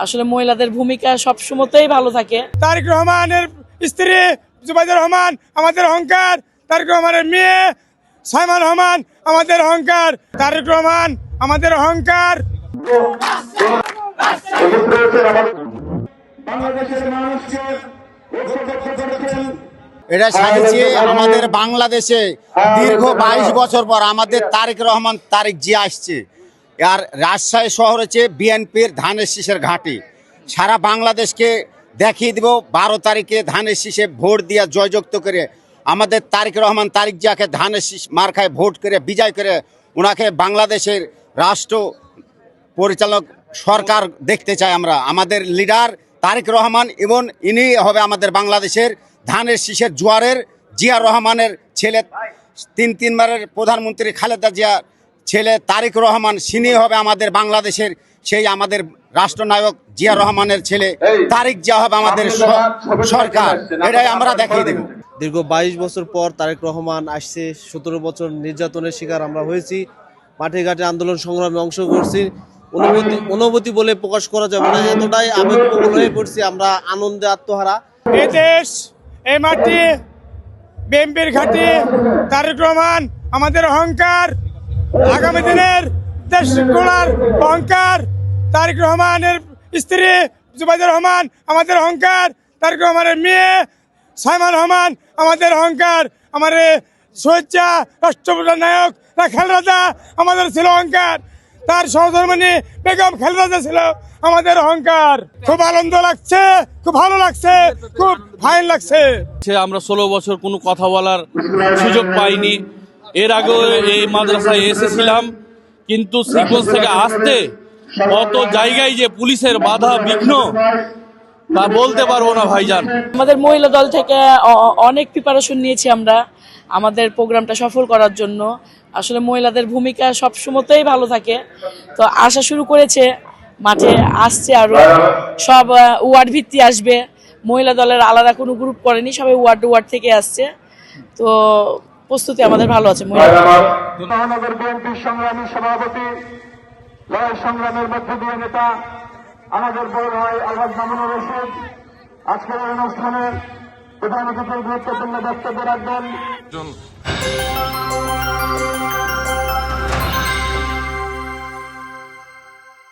আসলে মহিলাদের ভূমিকা সবসময়তেই ভালো থাকে। তারেক রহমানের স্ত্রী জুবাইদুর রহমান আমাদের অহংকার, তারেক রহমানের মেয়ে সাইমা রহমান আমাদের অহংকার, তারেক রহমান আমাদের অহংকার। এটা সাজিয়েছে আমাদের বাংলাদেশে দীর্ঘ 22 বছর পর আমাদের তারেক রহমান তারেক জিয়া আসছে। আর রাজশাহী শহর হচ্ছে বিএনপির ধানের শীষের ঘাঁটি। সারা বাংলাদেশকে দেখিয়ে দেব 12 তারিখে ধানের শীষে ভোট দিয়ে জয়যুক্ত করে আমাদের তারেক রহমান তারেক জিয়াকে ধানের শীষ মার্কায় ভোট করে বিজয় করে ওনাকে বাংলাদেশের রাষ্ট্র পরিচালক সরকার দেখতে চাই আমরা। আমাদের লিডার তারেক রহমান এবং ইনি হবে আমাদের বাংলাদেশের ধানের শীষের জোয়ারের জিয়া রহমানের ছেলে, তিনবারের প্রধানমন্ত্রী খালেদা জিয়া ছেলে তারেক রহমান, তিনি হবে আমাদের বাংলাদেশের সেই আমাদের রাষ্ট্রনায়ক জিয়া রহমানের ছেলে তারেক জিয়া হবে আমাদের সরকার। এটাই আমরা দেখিয়ে দেব। দীর্ঘ 22 বছর পর তারেক রহমান আসছে। 17 বছর নির্যাতনের শিকার আমরা হয়েছি, মাঠে ঘাটে আন্দোলন সংগ্রামে অংশ করছি। অনুভূতি বলে প্রকাশ করা যাবে না, এতটাই আবেগপ্রবণ হয়ে পড়ছি আমরা, আনন্দে আত্মহারা। এই দেশ, এই মাটি, বিএনপির ঘাঁটি, তারেক রহমান আমাদের অহংকার, আগামী দিনের দেশ গড়ার অহংকার। তারেক রহমানের স্ত্রী জুবাইদুর রহমান আমাদের অহংকার, তারেক রহমানের মেয়ে সাইমা রহমান আমাদের অহংকার, আমাদের শহীদা রাষ্ট্রপ্রধান নায়ক খালেদা আমাদের ছিল অহংকার, তার সহধর্মিণী বেগম খালেদা ছিল আমাদের অহংকার। খুব আনন্দ লাগছে, খুব ভালো লাগছে, খুব ফাইন লাগছে। আমরা 16 বছর কোনো কথা বলার সুযোগ পাইনি। এর আগেও এই মাদ্রাসায় এসেছিলাম, কিন্তু শ্রীগঞ্জ থেকে আসতে কত জায়গায় যে পুলিশের বাধা বিঘ্ন তা বলতে পারবো না ভাইজান। আমাদের মহিলা দল থেকে অনেক প্রিপারেশন নিয়েছি আমরা আমাদের প্রোগ্রামটা সফল করার জন্য। আসলে মহিলাদের ভূমিকা সবসময়তেই ভালো থাকে। তো আসা শুরু করেছে, মাঠে আসছে, আরো সব ওয়ার্ড ভিত্তি আসবে। মহিলা দলের আলাদা কোনো গ্রুপ করেনি, সবাই ওয়ার্ড থেকে আসছে। তো প্রস্তুতি আমাদের ভালো আছে। মহানগর বিএনপির সংগ্রামী সভাপতি, লড়াই সংগ্রামের মধ্য দিয়ে নেতা আমাদের বড় ভাই আলহাজ মামুনুর রশিদ আজকের অনুষ্ঠানে প্রধান অতিথির গুরুত্বপূর্ণ বক্তব্য রাখবেন।